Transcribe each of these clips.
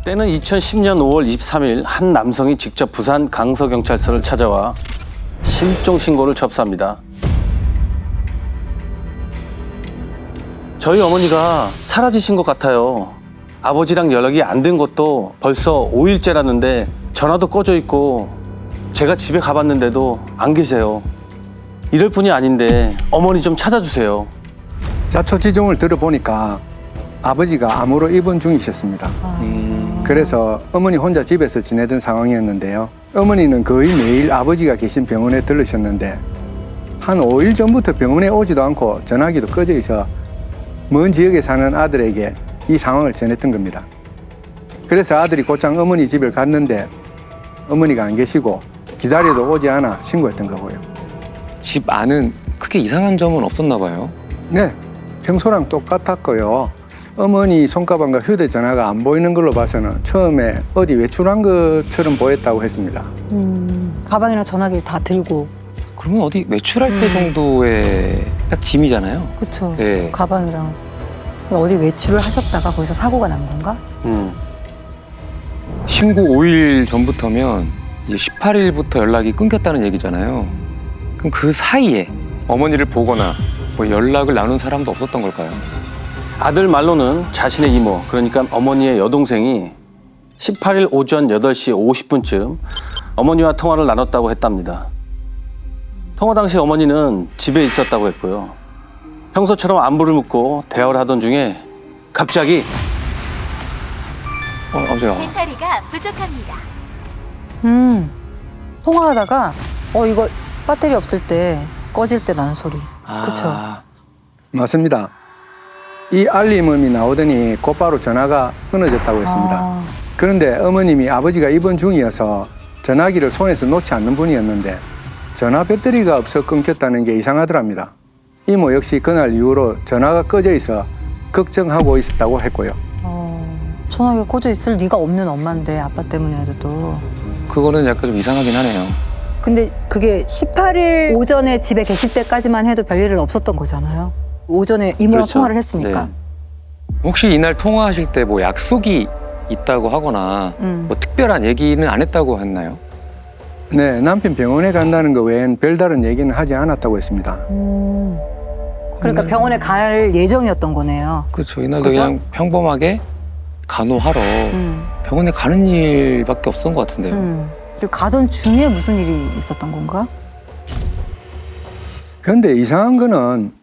때는 2010년 5월 23일 한 남성이 직접 부산 강서경찰서를 찾아와 실종 신고를 접수합니다. 저희 어머니가 사라지신 것 같아요. 아버지랑 연락이 안 된 것도 벌써 5일째라는데 전화도 꺼져 있고 제가 집에 가봤는데도 안 계세요. 이럴 뿐이 아닌데 어머니 좀 찾아주세요. 자초지종을 들어보니까 아버지가 암으로 입원 중이셨습니다. 그래서 어머니 혼자 집에서 지내던 상황이었는데요. 어머니는 거의 매일 아버지가 계신 병원에 들르셨는데 한 5일 전부터 병원에 오지도 않고 전화기도 꺼져 있어 먼 지역에 사는 아들에게 이 상황을 전했던 겁니다. 그래서 아들이 곧장 어머니 집을 갔는데 어머니가 안 계시고 기다려도 오지 않아 신고했던 거고요. 집 안은 크게 이상한 점은 없었나 봐요. 네, 평소랑 똑같았고요. 어머니 손가방과 휴대전화가 안 보이는 걸로 봐서는 처음에 어디 외출한 것처럼 보였다고 했습니다. 가방이랑 전화기를 다 들고. 그러면 어디 외출할 때 정도의 딱 짐이잖아요. 그쵸. 네. 가방이랑. 어디 외출을 하셨다가 거기서 사고가 난 건가? 신고 5일 전부터면 이제 18일부터 연락이 끊겼다는 얘기잖아요. 그럼 그 사이에 어머니를 보거나 뭐 연락을 나눈 사람도 없었던 걸까요? 아들 말로는 자신의 이모, 그러니까 어머니의 여동생이 18일 오전 8시 50분쯤 어머니와 통화를 나눴다고 했답니다. 통화 당시 어머니는 집에 있었다고 했고요. 평소처럼 안부를 묻고 대화를 하던 중에 갑자기 아버지가 배터리가 부족합니다. 통화하다가 이거 배터리 없을 때 꺼질 때 나는 소리. 그쵸. 맞습니다. 이 알림음이 나오더니 곧바로 전화가 끊어졌다고 했습니다. 그런데 어머님이 아버지가 입원 중이어서 전화기를 손에서 놓지 않는 분이었는데 전화 배터리가 없어 끊겼다는 게 이상하더랍니다. 이모 역시 그날 이후로 전화가 꺼져 있어 걱정하고 있었다고 했고요. 전화기가 꺼져 있을 리가 없는 엄마인데 아빠 때문이라도. 그거는 약간 좀 이상하긴 하네요. 근데 그게 18일 오전에 집에 계실 때까지만 해도 별일은 없었던 거잖아요. 오전에 이모랑 그렇죠. 통화를 했으니까. 네. 혹시 이날 통화하실 때 뭐 약속이 있다고 하거나 뭐 특별한 얘기는 안 했다고 했나요? 네, 남편 병원에 간다는 거 외엔 별다른 얘기는 하지 않았다고 했습니다. 그러니까 병원에 갈 예정이었던 거네요. 그렇죠. 이날도 그죠? 그냥 평범하게 간호하러 병원에 가는 일밖에 없었던 것 같은데요. 그 가던 중에 무슨 일이 있었던 건가? 그런데 이상한 거는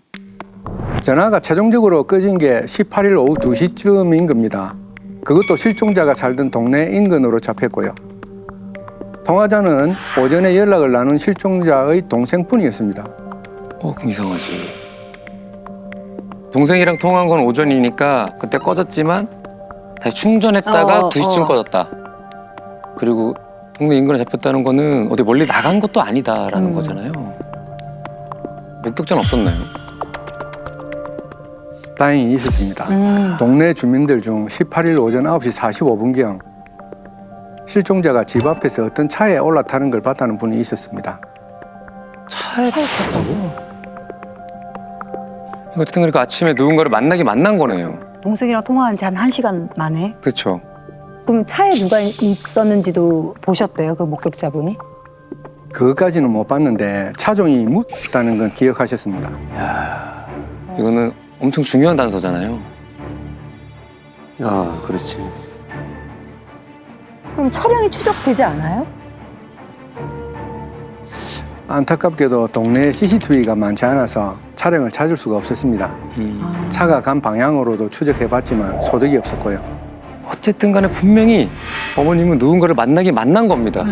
전화가 최종적으로 꺼진 게 18일 오후 2시쯤인 겁니다. 그것도 실종자가 살던 동네 인근으로 잡혔고요. 통화자는 오전에 연락을 나눈 실종자의 동생뿐이었습니다. 그럼 이상하지. 동생이랑 통화한 건 오전이니까 그때 꺼졌지만 다시 충전했다가 2시쯤 꺼졌다. 그리고 동네 인근에 잡혔다는 거는 어디 멀리 나간 것도 아니다라는 거잖아요. 목격자는 없었나요? 다행히 있었습니다. 동네 주민들 중 18일 오전 9시 45분경 실종자가 집 앞에서 어떤 차에 올라타는 걸 봤다는 분이 있었습니다. 차에 탔다고? 어쨌든 그러니까 아침에 누군가를 만난 거네요. 동생이랑 통화한 지 한 1시간 만에? 그렇죠. 그럼 차에 누가 있었는지도 보셨대요, 그 목격자분이? 그것까지는 못 봤는데 차종이 묻다는 건 기억하셨습니다. 이거는 엄청 중요한 단서잖아요. 그렇지. 그럼 차량이 추적되지 않아요? 안타깝게도 동네에 CCTV가 많지 않아서 차량을 찾을 수가 없었습니다. 차가 간 방향으로도 추적해봤지만 소득이 없었고요. 어쨌든 간에 분명히 어머님은 누군가를 만난 겁니다.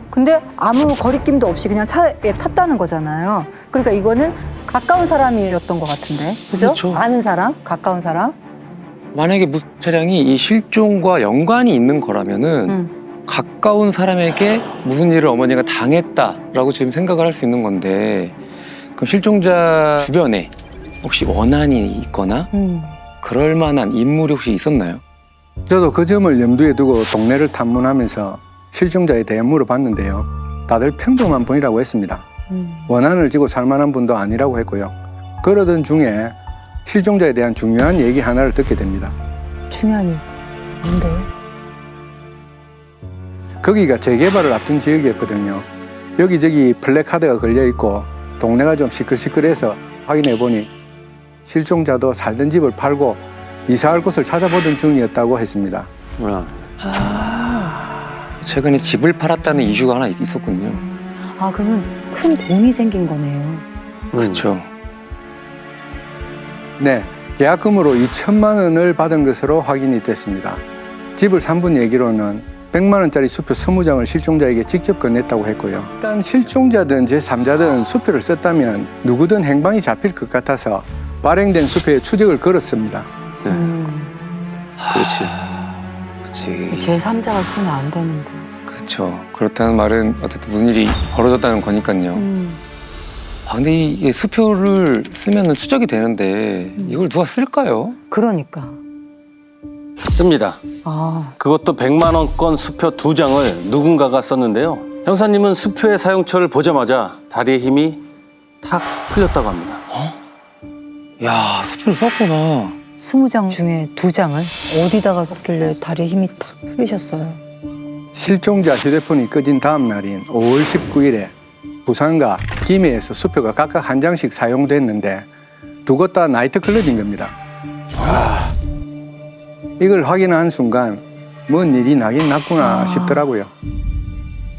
근데 아무 거리낌도 없이 그냥 차에 탔다는 거잖아요. 그러니까 이거는 가까운 사람이었던 것 같은데. 그죠? 그렇죠. 아는 사람, 가까운 사람. 만약에 무슨 차량이 이 실종과 연관이 있는 거라면은 가까운 사람에게 무슨 일을 어머니가 당했다라고 지금 생각을 할 수 있는 건데 그럼 실종자 주변에 혹시 원한이 있거나 그럴 만한 인물이 혹시 있었나요? 저도 그 점을 염두에 두고 동네를 탐문하면서 실종자에 대해 물어봤는데요. 다들 평범한 분이라고 했습니다. 원한을 쥐고 살 만한 분도 아니라고 했고요. 그러던 중에 실종자에 대한 중요한 얘기 하나를 듣게 됩니다. 중요한 얘기. 뭔데? 거기가 재개발을 앞둔 지역이었거든요. 여기저기 플래카드가 걸려있고 동네가 좀 시끌시끌해서 확인해보니 실종자도 살던 집을 팔고 이사할 곳을 찾아보던 중이었다고 했습니다. 최근에 집을 팔았다는 이슈가 하나 있었군요. 아, 그러면 큰 돈이 생긴 거네요. 그렇죠. 네, 계약금으로 2천만 원을 받은 것으로 확인이 됐습니다. 집을 산 분 얘기로는 100만 원짜리 수표 20장을 실종자에게 직접 건넸다고 했고요. 일단 실종자든 제3자든 수표를 썼다면 누구든 행방이 잡힐 것 같아서 발행된 수표에 추적을 걸었습니다. 그렇지. 그렇지. 제3자가 쓰면 안 되는데. 그렇죠. 그렇다는 말은 어쨌든 무슨 일이 벌어졌다는 거니까요. 아, 근데 이게 수표를 쓰면 추적이 되는데 이걸 누가 쓸까요? 그러니까. 씁니다. 아, 그것도 100만 원권 수표 2장을 누군가가 썼는데요. 형사님은 수표의 사용처를 보자마자 다리의 힘이 탁 풀렸다고 합니다. 야, 수표를 썼구나. 20장 중에 2장을 어디다가 썼길래 다리에 힘이 탁 풀리셨어요? 실종자 휴대폰이 꺼진 다음 날인 5월 19일에 부산과 김해에서 수표가 각각 한 장씩 사용됐는데 두 곳 다 나이트클럽인 겁니다. 이걸 확인한 순간 뭔 일이 나긴 났구나 싶더라고요.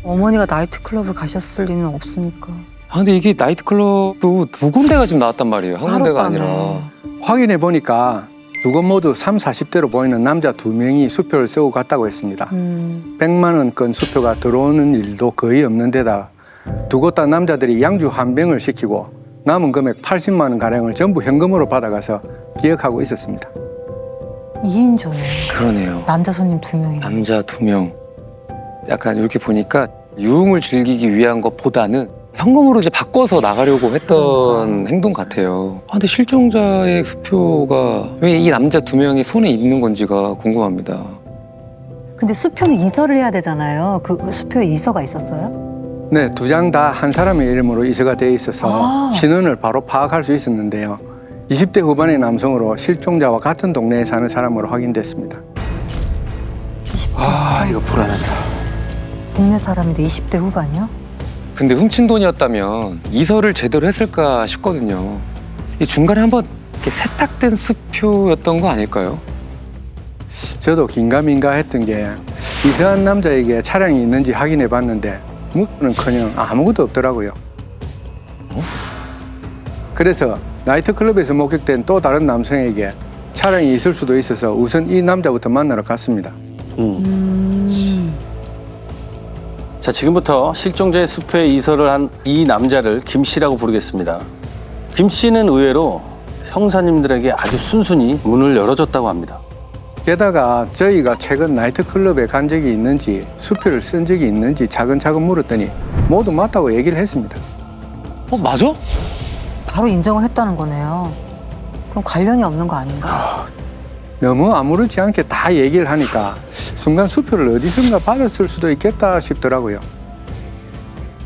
어머니가 나이트클럽을 가셨을 리는 없으니까. 아, 근데 이게 나이트클럽도 두 군데가 지금 나왔단 말이에요. 한 군데가 하룻밤에. 아니라. 확인해 보니까 두 곳 모두 30, 40대로 보이는 남자 2명이 수표를 쓰고 갔다고 했습니다. 100만 원권 수표가 들어오는 일도 거의 없는 데다 두 곳 다 남자들이 양주 한 병을 시키고 남은 금액 80만 원 가량을 전부 현금으로 받아가서 기억하고 있었습니다. 2인조네. 그러네요. 남자 손님 2명이. 남자 2명. 약간 이렇게 보니까 유흥을 즐기기 위한 것보다는 현금으로 이제 바꿔서 나가려고 했던 행동 같아요. 아, 근데 실종자의 수표가 왜 이 남자 2명이 손에 있는 건지가 궁금합니다. 근데 수표는 이서를 해야 되잖아요. 그 수표에 이서가 있었어요? 네, 두 장 다 한 사람의 이름으로 이서가 돼 있어서 아. 신원을 바로 파악할 수 있었는데요. 20대 후반의 남성으로 실종자와 같은 동네에 사는 사람으로 확인됐습니다. 20대. 아, 이거 불안하다. 동네 사람인데 20대 후반이요? 근데 훔친 돈이었다면 이서를 제대로 했을까 싶거든요. 이 중간에 한번 이렇게 세탁된 수표였던 거 아닐까요? 저도 긴가민가 했던 게 이서한 남자에게 차량이 있는지 확인해 봤는데 묻는커녕 아무것도 없더라고요. 그래서 나이트클럽에서 목격된 또 다른 남성에게 차량이 있을 수도 있어서 우선 이 남자부터 만나러 갔습니다. 자, 지금부터 실종자의 수표에 이서를 한 이 남자를 김 씨라고 부르겠습니다. 김 씨는 의외로 형사님들에게 아주 순순히 문을 열어줬다고 합니다. 게다가 저희가 최근 나이트클럽에 간 적이 있는지 수표를 쓴 적이 있는지 차근차근 물었더니 모두 맞다고 얘기를 했습니다. 맞아? 바로 인정을 했다는 거네요. 그럼 관련이 없는 거 아닌가? 너무 아무렇지 않게 다 얘기를 하니까 순간 수표를 어디선가 받았을 수도 있겠다 싶더라고요.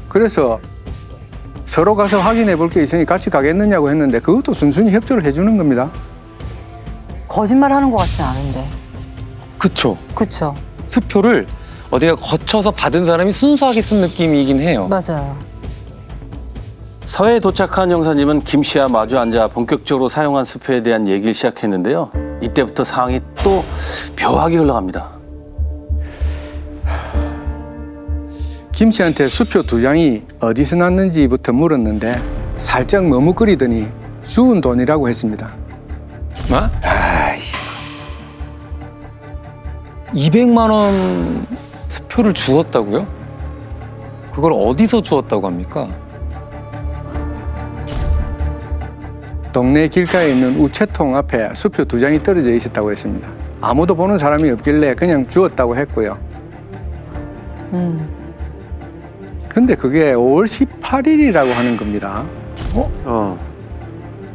그래서 서로 가서 확인해 볼 게 있으니 같이 가겠느냐고 했는데 그것도 순순히 협조를 해주는 겁니다. 거짓말 하는 것 같지 않은데. 그쵸. 그쵸? 수표를 어디가 거쳐서 받은 사람이 순수하게 쓴 느낌이긴 해요. 맞아요. 서해에 도착한 형사님은 김 씨와 마주 앉아 본격적으로 사용한 수표에 대한 얘기를 시작했는데요. 이때부터 상황이 또 묘하게 흘러갑니다. 김 씨한테 수표 2장이 어디서 났는지부터 물었는데 살짝 머뭇거리더니 주운 돈이라고 했습니다. 뭐? 200만 원 수표를 주었다고요? 그걸 어디서 주었다고 합니까? 동네 길가에 있는 우체통 앞에 수표 2장이 떨어져 있었다고 했습니다. 아무도 보는 사람이 없길래 그냥 주었다고 했고요. 근데 그게 5월 18일이라고 하는 겁니다.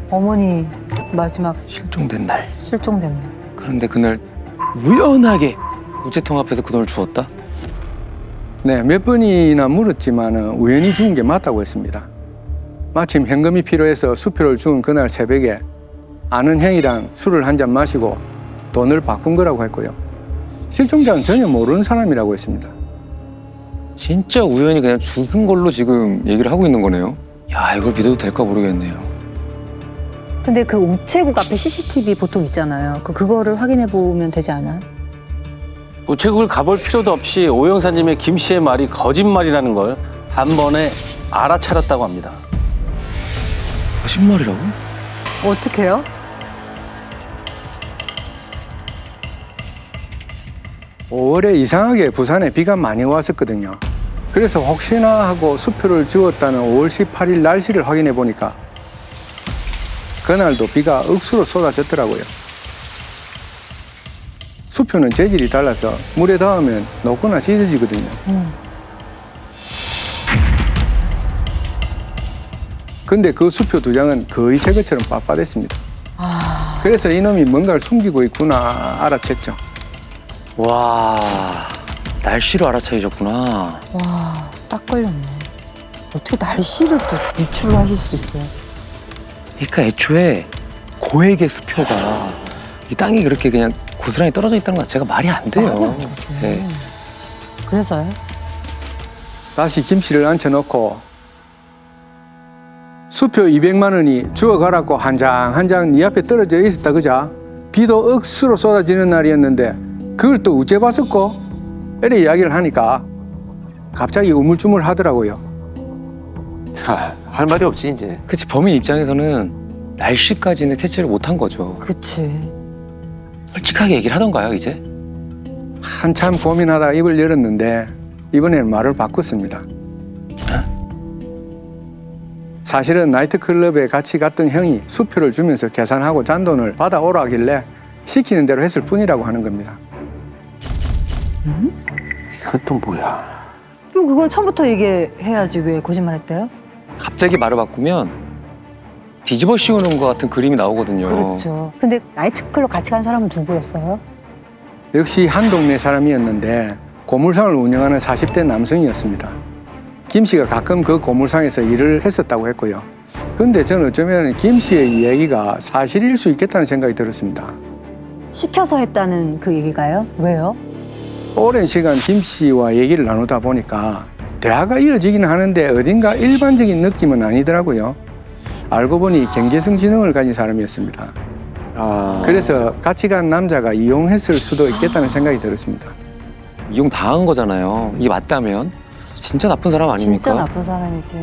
어머니 마지막 실종된 날. 실종된 날. 그런데 그날 우연하게 우체통 앞에서 그 돈을 주었다? 네, 몇 번이나 물었지만 우연히 주운 게 맞다고 했습니다. 마침 현금이 필요해서 수표를 주운 그날 새벽에 아는 형이랑 술을 한 잔 마시고 돈을 바꾼 거라고 했고요. 실종자는 전혀 모르는 사람이라고 했습니다. 진짜 우연히 그냥 죽은 걸로 지금 얘기를 하고 있는 거네요. 야, 이걸 믿어도 될까 모르겠네요. 근데 그 우체국 앞에 CCTV 보통 있잖아요. 그거를 확인해 보면 되지 않아요? 우체국을 가볼 필요도 없이 오 형사님의 김 씨의 말이 거짓말이라는 걸 단번에 알아차렸다고 합니다. 거짓말이라고? 어떻게요? 월에 이상하게 부산에 비가 많이 왔었거든요. 그래서 혹시나 하고 수표를 주었다는 5월 18일 날씨를 확인해 보니까 그날도 비가 억수로 쏟아졌더라고요. 수표는 재질이 달라서 물에 닿으면 녹거나 찢어지거든요. 근데 그 수표 2장은 거의 새 것처럼 빳빳했습니다. 그래서 이놈이 뭔가를 숨기고 있구나 알아챘죠. 와, 날씨로 알아차리셨구나. 와, 딱 걸렸네. 어떻게 날씨를 또 유출로 하실 수 있어요? 그러니까 애초에 고액의 수표가 이 땅이 그렇게 그냥 고스란히 떨어져 있다는 것 자체가 말이 안 돼요. 말이 안 되지. 네. 그래서요? 다시 김 씨를 앉혀놓고 수표 200만 원이 주워가라고 한 장 네 앞에 떨어져 있었다 그자? 비도 억수로 쏟아지는 날이었는데 그걸 또 우째 봤었고? 이래 이야기를 하니까 갑자기 우물쭈물 하더라고요. 할 말이 없지 이제. 그치, 범인 입장에서는 날씨까지는 캐치를 못한 거죠. 그치. 솔직하게 얘기를 하던가요, 이제? 한참 고민하다가 입을 열었는데 이번에는 말을 바꿨습니다. 사실은 나이트클럽에 같이 갔던 형이 수표를 주면서 계산하고 잔돈을 받아오라 하길래 시키는 대로 했을 뿐이라고 하는 겁니다. 이건 또 뭐야? 그럼 그걸 처음부터 얘기해야지 왜 거짓말했대요? 갑자기 말을 바꾸면 뒤집어 씌우는 것 같은 그림이 나오거든요. 그렇죠. 근데 나이트클럽 같이 간 사람은 누구였어요? 역시 한 동네 사람이었는데 고물상을 운영하는 40대 남성이었습니다. 김 씨가 가끔 그 고물상에서 일을 했었다고 했고요. 근데 저는 어쩌면 김 씨의 이야기가 사실일 수 있겠다는 생각이 들었습니다. 시켜서 했다는 그 얘기가요? 왜요? 오랜 시간 김 씨와 얘기를 나누다 보니까 대화가 이어지긴 하는데 어딘가 일반적인 느낌은 아니더라고요. 알고 보니 경계성 지능을 가진 사람이었습니다. 그래서 같이 간 남자가 이용했을 수도 있겠다는 생각이 들었습니다. 이용 당한 거잖아요. 이게 맞다면 진짜 나쁜 사람 아닙니까? 진짜 나쁜 사람이지.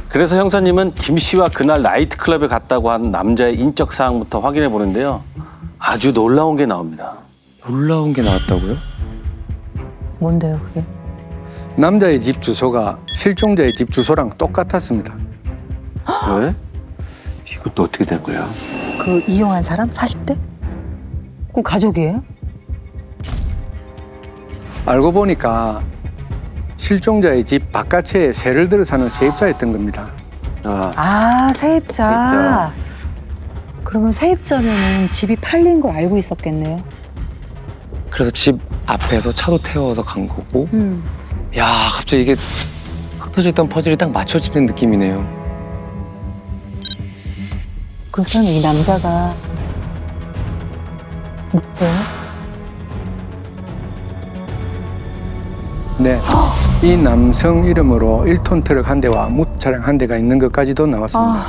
그래서 형사님은 김 씨와 그날 나이트클럽에 갔다고 한 남자의 인적 사항부터 확인해 보는데요. 아주 놀라운 게 나옵니다. 놀라운 게 나왔다고요? 뭔데요, 그게? 남자의 집 주소가 실종자의 집 주소랑 똑같았습니다. 왜? 이것도 어떻게 된 거야? 그 이용한 사람? 40대? 그 가족이에요? 알고 보니까 실종자의 집 바깥에 새를 들어 사는 세입자였던 겁니다. 아, 세입자. 세입자. 그러면 세입자면은 집이 팔린 걸 알고 있었겠네요. 그래서 집 앞에서 차도 태워서 간 거고. 야, 갑자기 이게 흩어져 있던 퍼즐이 딱 맞춰지는 느낌이네요. 그 사람 이 남자가 누구예요? 네, 이 남성 이름으로 1톤 트럭 한 대와 무트 차량 한 대가 있는 것까지도 나왔습니다.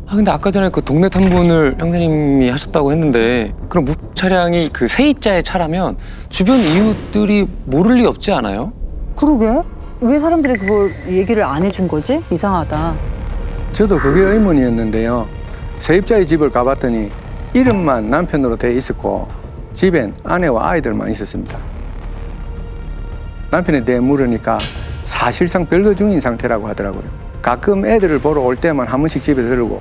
근데 아까 전에 그 동네 탐문을 형사님이 하셨다고 했는데 그럼 무 차량이 그 세입자의 차라면 주변 이웃들이 모를 리 없지 않아요? 그러게? 왜 사람들이 그걸 얘기를 안 해준 거지? 이상하다. 저도 그게 의문이었는데요. 세입자의 집을 가봤더니 이름만 남편으로 돼 있었고 집엔 아내와 아이들만 있었습니다. 남편에 대해 물으니까 사실상 별거 중인 상태라고 하더라고요. 가끔 애들을 보러 올 때만 한 번씩 집에 들르고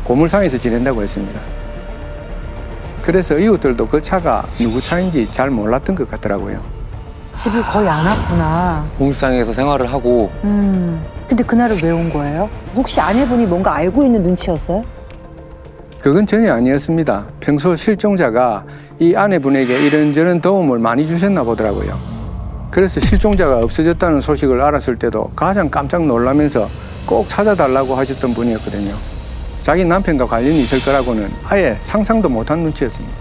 고물상에서 지낸다고 했습니다. 그래서 이웃들도 그 차가 누구 차인지 잘 몰랐던 것 같더라고요. 집을 거의 안 왔구나. 고물상에서 생활을 하고. 근데 그날은 왜 온 거예요? 혹시 아내분이 뭔가 알고 있는 눈치였어요? 그건 전혀 아니었습니다. 평소 실종자가 이 아내분에게 이런저런 도움을 많이 주셨나 보더라고요. 그래서 실종자가 없어졌다는 소식을 알았을 때도 가장 깜짝 놀라면서 꼭 찾아달라고 하셨던 분이었거든요. 자기 남편과 관련이 있을 거라고는 아예 상상도 못한 눈치였습니다.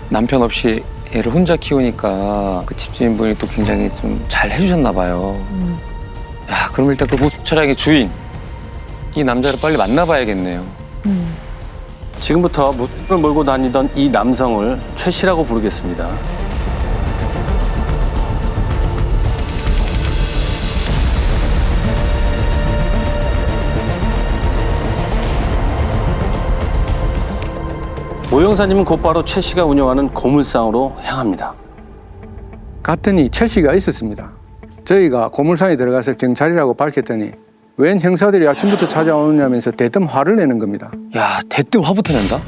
남편 없이 애를 혼자 키우니까 그 집주인분이 또 굉장히 좀 잘 해주셨나 봐요. 야, 그럼 일단 그 모습 차량의 주인 이 남자를 빨리 만나봐야겠네요. 지금부터 무릎을 몰고 다니던 이 남성을 최 씨라고 부르겠습니다. 오 형사님은 곧바로 최 씨가 운영하는 고물상으로 향합니다. 갔더니 최 씨가 있었습니다. 저희가 고물상에 들어가서 경찰이라고 밝혔더니 웬 형사들이 아침부터 찾아오느냐면서 대뜸 화를 내는 겁니다. 야, 대뜸 화부터 낸다?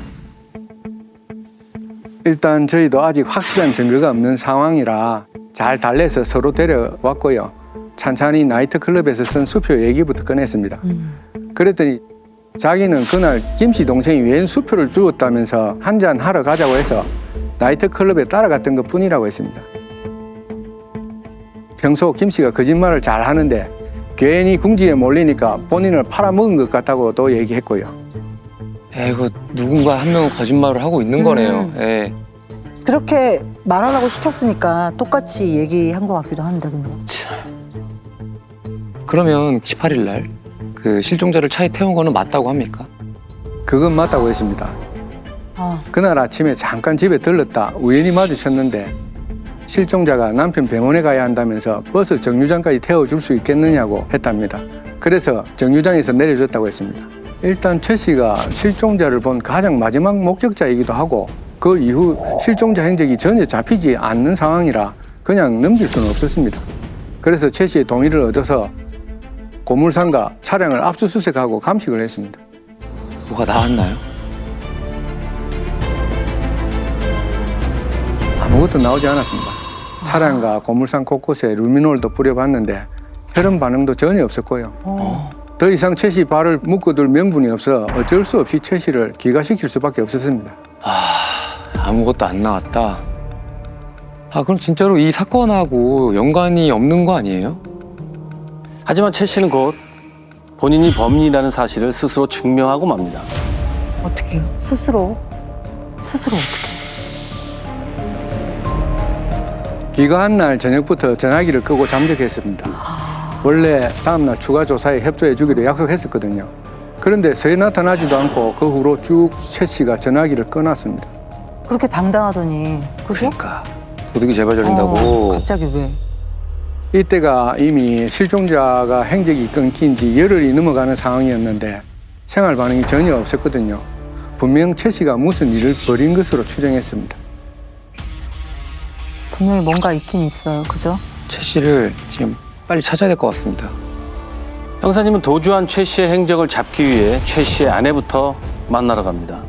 일단 저희도 아직 확실한 증거가 없는 상황이라 잘 달래서 서로 데려왔고요. 찬찬히 나이트클럽에서 쓴 수표 얘기부터 꺼냈습니다. 그랬더니 자기는 그날 김 씨 동생이 웬 수표를 주었다면서 한잔 하러 가자고 해서 나이트클럽에 따라갔던 것 뿐이라고 했습니다. 평소 김 씨가 거짓말을 잘 하는데 괜히 궁지에 몰리니까 본인을 팔아먹은 것 같다고도 얘기했고요. 이거 누군가 한 명은 거짓말을 하고 있는 거네요. 예. 그렇게 말하라고 시켰으니까 똑같이 얘기한 것 같기도 한데 근데. 그러면 18일 날 그 실종자를 차에 태운 거는 맞다고 합니까? 그건 맞다고 했습니다. 그날 아침에 잠깐 집에 들렀다 우연히 마주쳤는데 실종자가 남편 병원에 가야 한다면서 버스 정류장까지 태워줄 수 있겠느냐고 했답니다. 그래서 정류장에서 내려줬다고 했습니다. 일단 최 씨가 실종자를 본 가장 마지막 목격자이기도 하고 그 이후 실종자 행적이 전혀 잡히지 않는 상황이라 그냥 넘길 수는 없었습니다. 그래서 최 씨의 동의를 얻어서 고물상과 차량을 압수수색하고 감식을 했습니다. 뭐가 나왔나요? 아무것도 나오지 않았습니다. 차량과 고물상 곳곳에 루미놀도 뿌려봤는데 혈흔 반응도 전혀 없었고요. 더 이상 최 씨 발을 묶어둘 명분이 없어 어쩔 수 없이 최 씨를 기가시킬 수밖에 없었습니다. 아무것도 안 나왔다. 그럼 진짜로 이 사건하고 연관이 없는 거 아니에요? 하지만 최 씨는 곧 본인이 범인이라는 사실을 스스로 증명하고 맙니다. 어떻게요? 스스로 어떻게? 귀가한 날 저녁부터 전화기를 끄고 잠적했습니다. 원래 다음날 추가 조사에 협조해 주기로 약속했었거든요. 그런데 새 나타나지도 않고 그 후로 쭉 최 씨가 전화기를 끊었습니다. 그렇게 당당하더니 그죠? 그러니까 도둑이 제발 저린다고. 갑자기 왜? 이때가 이미 실종자가 행적이 끊긴 지 열흘이 넘어가는 상황이었는데 생활 반응이 전혀 없었거든요. 분명 최 씨가 무슨 일을 벌인 것으로 추정했습니다. 분명히 뭔가 있긴 있어요. 그죠? 최 씨를 지금 빨리 찾아야 될 것 같습니다. 형사님은 도주한 최 씨의 행적을 잡기 위해 최 씨의 아내부터 만나러 갑니다.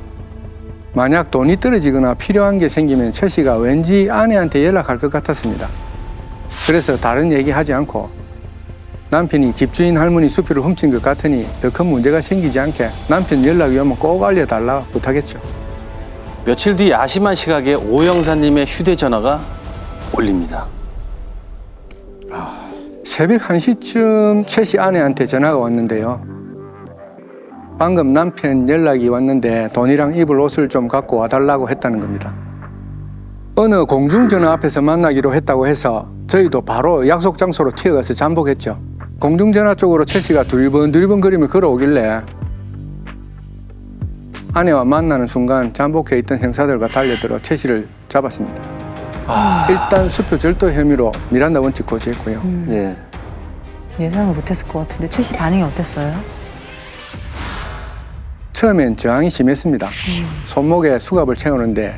만약 돈이 떨어지거나 필요한 게 생기면 최 씨가 왠지 아내한테 연락할 것 같았습니다. 그래서 다른 얘기 하지 않고 남편이 집주인 할머니 수표를 훔친 것 같으니 더 큰 문제가 생기지 않게 남편 연락이 오면 꼭 알려달라 부탁했죠. 며칠 뒤 야심한 시각에 오 형사님의 휴대전화가 울립니다. 새벽 1시쯤 최 씨 아내한테 전화가 왔는데요. 방금 남편 연락이 왔는데 돈이랑 입을 옷을 좀 갖고 와달라고 했다는 겁니다. 어느 공중전화 앞에서 만나기로 했다고 해서 저희도 바로 약속 장소로 튀어가서 잠복했죠. 공중전화 쪽으로 최 씨가 두리번거리며 걸어오길래 아내와 만나는 순간 잠복해 있던 형사들과 달려들어 최 씨를 잡았습니다. 일단 수표 절도 혐의로 미란다 원칙 고지했고요. 예. 예상을 못했을 것 같은데 최 씨 반응이 어땠어요? 처음엔 저항이 심했습니다. 손목에 수갑을 채우는데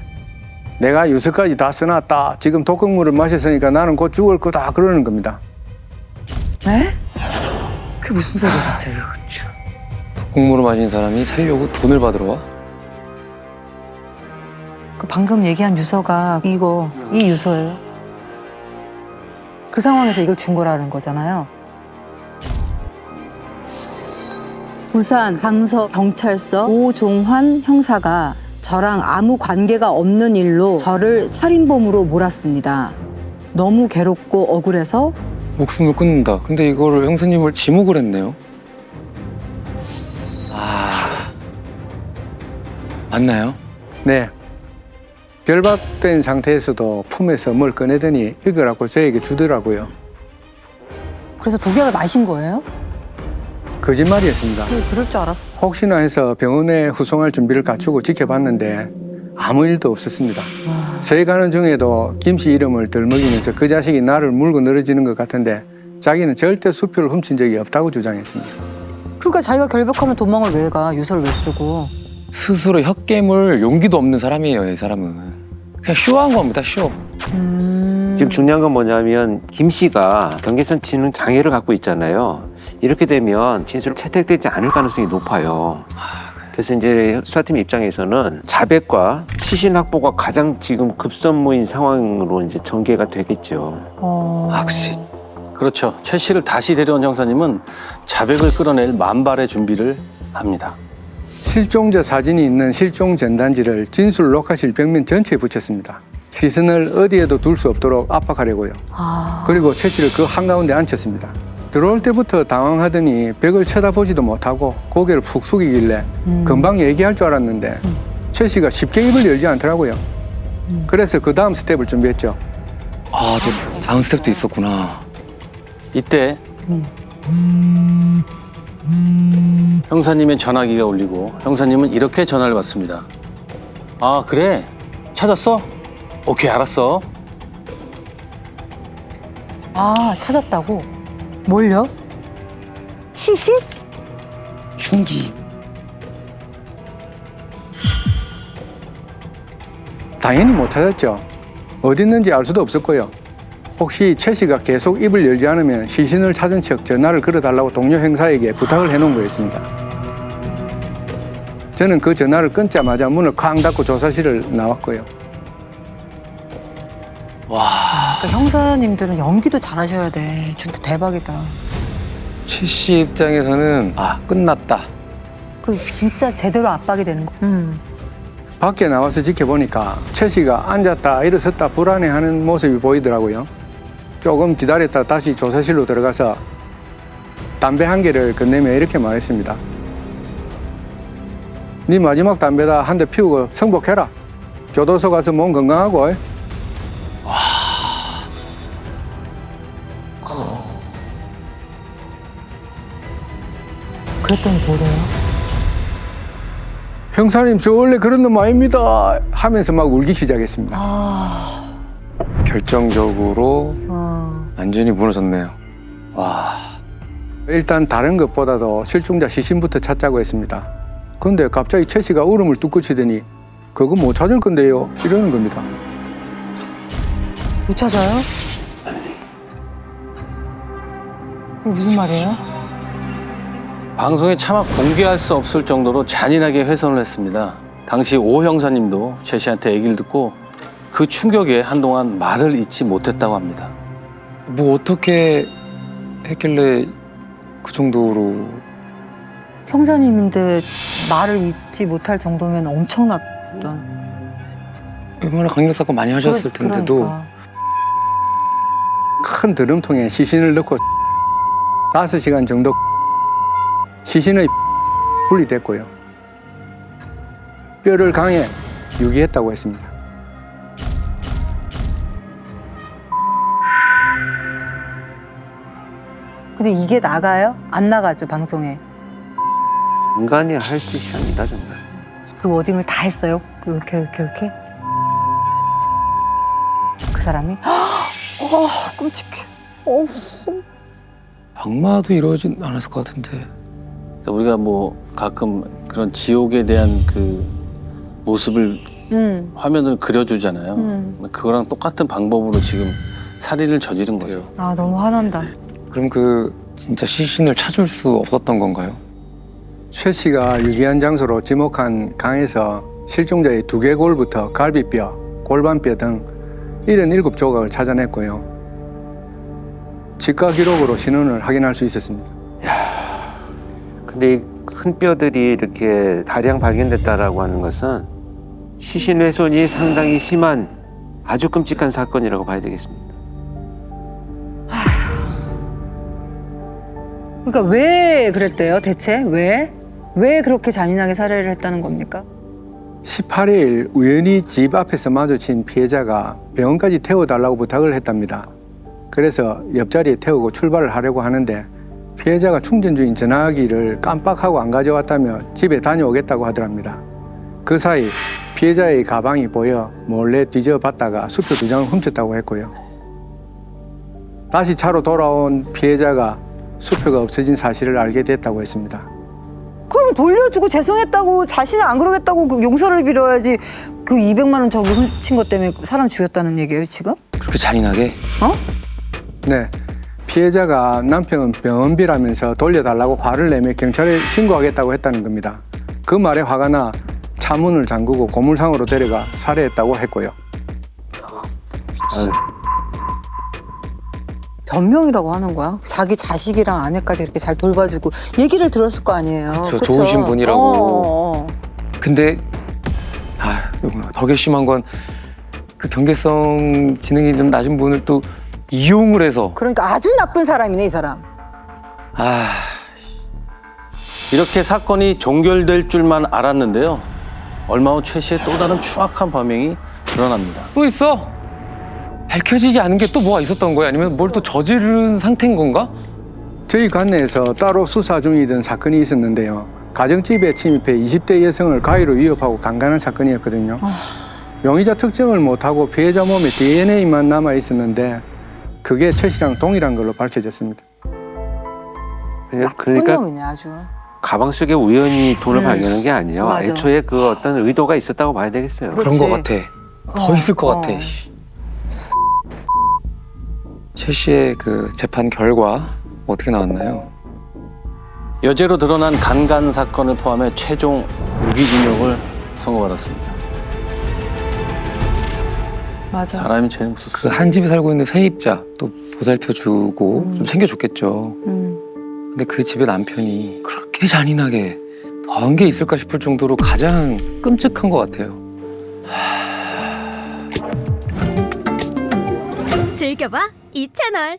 내가 유서까지 다 써놨다. 지금 독극물을 마셨으니까 나는 곧 죽을 거다. 그러는 겁니다. 네? 그게 무슨 소리야 갑자기? 공무를 마신 사람이 살려고 돈을 받으러 와? 그 방금 얘기한 유서가 이 유서예요. 그 상황에서 이걸 준 거라는 거잖아요. 부산 강서 경찰서 오종환 형사가 저랑 아무 관계가 없는 일로 저를 살인범으로 몰았습니다. 너무 괴롭고 억울해서 목숨을 끊는다. 근데 이거를 형사님을 지목을 했네요. 맞나요? 네. 결박된 상태에서도 품에서 뭘 꺼내더니 읽으라고 저에게 주더라고요. 그래서 독약을 마신 거예요? 거짓말이었습니다. 그럴 줄 알았어. 혹시나 해서 병원에 후송할 준비를 갖추고 지켜봤는데 아무 일도 없었습니다. 저희 가는 중에도 김씨 이름을 덜먹이면서 그 자식이 나를 물고 늘어지는 것 같은데 자기는 절대 수표를 훔친 적이 없다고 주장했습니다. 그러니까 자기가 결백하면 도망을 왜 가? 유서를 왜 쓰고? 스스로 혓깸을 용기도 없는 사람이에요, 이 사람은. 그냥 쇼한 겁니다, 쇼. 지금 중요한 건 뭐냐면 김 씨가 경계선 치는 장애를 갖고 있잖아요. 이렇게 되면 진술을 채택되지 않을 가능성이 높아요. 그래서 이제 수사팀 입장에서는 자백과 시신 확보가 가장 지금 급선무인 상황으로 이제 전개가 되겠죠. 아, 그치. 그렇죠. 최 씨를 다시 데려온 형사님은 자백을 끌어낼 만발의 준비를 합니다. 실종자 사진이 있는 실종 전단지를 진술 녹화실 벽면 전체에 붙였습니다. 시선을 어디에도 둘 수 없도록 압박하려고요. 그리고 최 씨를 그 한가운데 앉혔습니다. 들어올 때부터 당황하더니 벽을 쳐다보지도 못하고 고개를 푹 숙이길래 금방 얘기할 줄 알았는데 최 씨가 쉽게 입을 열지 않더라고요. 그래서 그 다음 스텝을 준비했죠. 아, 저 다음 스텝도 있었구나. 이때 형사님의 전화기가 울리고 형사님은 이렇게 전화를 받습니다. 아, 그래? 찾았어? 오케이, 알았어. 아, 찾았다고? 뭘요? 시신? 흉기. 당연히 못 찾았죠. 어디 있는지 알 수도 없었고요. 혹시 최 씨가 계속 입을 열지 않으면 시신을 찾은 척 전화를 걸어달라고 동료 형사에게 부탁을 해놓은 거였습니다. 저는 그 전화를 끊자마자 문을 쾅 닫고 조사실을 나왔고요. 그러니까 형사님들은 연기도 잘하셔야 돼. 진짜 대박이다. 최 씨 입장에서는 아, 끝났다. 그 진짜 제대로 압박이 되는 거. 밖에 나와서 지켜보니까 최 씨가 앉았다 일어섰다 불안해하는 모습이 보이더라고요. 조금 기다렸다 다시 조사실로 들어가서 담배 한 개를 건네며 이렇게 말했습니다. 네 마지막 담배다 한 대 피우고 승복해라. 교도소 가서 몸 건강하고. 그랬더니 뭐래요? 형사님 저 원래 그런 놈 아닙니다 하면서 막 울기 시작했습니다. 결정적으로 완전히 무너졌네요. 와. 일단 다른 것보다도 실종자 시신부터 찾자고 했습니다. 근데 갑자기 최 씨가 울음을 뚝 그치더니 그거 못 찾을 건데요 이러는 겁니다. 못 찾아요? 이게 무슨 말이에요? 방송에 차마 공개할 수 없을 정도로 잔인하게 훼손을 했습니다. 당시 오 형사님도 최 씨한테 얘기를 듣고 그 충격에 한동안 말을 잇지 못했다고 합니다. 뭐 어떻게 했길래 그 정도로. 형사님인데 말을 잇지 못할 정도면 엄청났던. 얼마나 강력 사건 많이 하셨을 텐데도. 그러니까. 큰 드럼통에 시신을 넣고 5시간 정도 시신의 분리됐고요. 뼈를 강에 유기했다고 했습니다. 근데 이게 나가요? 안 나가죠, 방송에. 인간이 할 짓이 아니다 정말. 그 워딩을 다 했어요? 이렇게. 그 사람이? 끔찍해. 악마도 이러진 않았을 것 같은데. 우리가 뭐 가끔 그런 지옥에 대한 그 모습을 화면을 그려주잖아요. 그거랑 똑같은 방법으로 지금 살인을 저지른 거죠. 아, 너무 화난다. 그럼 그 진짜 시신을 찾을 수 없었던 건가요? 최 씨가 유기한 장소로 지목한 강에서 실종자의 두개골부터 갈비뼈, 골반뼈 등 77조각을 찾아냈고요. 직과 기록으로 신원을 확인할 수 있었습니다. 근데 이 큰 뼈들이 이렇게 다량 발견됐다라고 하는 것은 시신 훼손이 상당히 심한 아주 끔찍한 사건이라고 봐야 되겠습니다. 그러니까 왜 그랬대요, 대체? 왜? 왜 그렇게 잔인하게 살해를 했다는 겁니까? 18일 우연히 집 앞에서 마주친 피해자가 병원까지 태워달라고 부탁을 했답니다. 그래서 옆자리에 태우고 출발을 하려고 하는데 피해자가 충전 중인 전화기를 깜빡하고 안 가져왔다며 집에 다녀오겠다고 하더랍니다. 그 사이 피해자의 가방이 보여 몰래 뒤져봤다가 수표 2장을 훔쳤다고 했고요. 다시 차로 돌아온 피해자가 수표가 없어진 사실을 알게 됐다고 했습니다. 그럼 돌려주고 죄송했다고 자신이 안 그러겠다고 그 용서를 빌어야지. 그 200만 원 저기 훔친 것 때문에 사람 죽였다는 얘기예요 지금? 그렇게 잔인하게? 네, 피해자가 남편은 병원비라면서 돌려달라고 화를 내며 경찰에 신고하겠다고 했다는 겁니다. 그 말에 화가 나 차문을 잠그고 고물상으로 데려가 살해했다고 했고요. 변명이라고 하는 거야? 자기 자식이랑 아내까지 이렇게 잘 돌봐주고 얘기를 들었을 거 아니에요. 그쵸, 그쵸? 좋으신 분이라고. 어. 근데 더 괘씸한 건 그 경계성 지능이 좀 낮은 분을 또 이용을 해서 그러니까 아주 나쁜 사람이네 이 사람. 이렇게 사건이 종결될 줄만 알았는데요. 얼마 후 최 씨의 또 다른 추악한 범행이 드러납니다. 또 있어? 밝혀지지 않은 게 또 뭐가 있었던 거야? 아니면 뭘 또 저지른 상태인 건가? 저희 관내에서 따로 수사 중이던 사건이 있었는데요. 가정집에 침입해 20대 여성을 가위로 위협하고 강간한 사건이었거든요. 용의자 특정을 못하고 피해자 몸에 DNA만 남아 있었는데 그게 최 씨랑 동일한 걸로 밝혀졌습니다. 나쁜 그러니까 놈이네 아주. 가방 속에 우연히 돈을 발견한 게 아니에요. 맞아. 애초에 그 어떤 의도가 있었다고 봐야 되겠어요. 그런 거 같아. 더 있을 것 같아. 어. 최 씨의 그 재판 결과 어떻게 나왔나요? 여죄로 드러난 강간 사건을 포함해 최종 무기징역을 선고받았습니다. 맞아. 사람이 제일 무섭죠. 그 한 집에 살고 있는 세입자 또 보살펴주고 좀 챙겨줬겠죠. 근데 그 집의 남편이 그렇게 잔인하게 더한 게 있을까 싶을 정도로 가장 끔찍한 것 같아요. 즐겨봐 이 채널.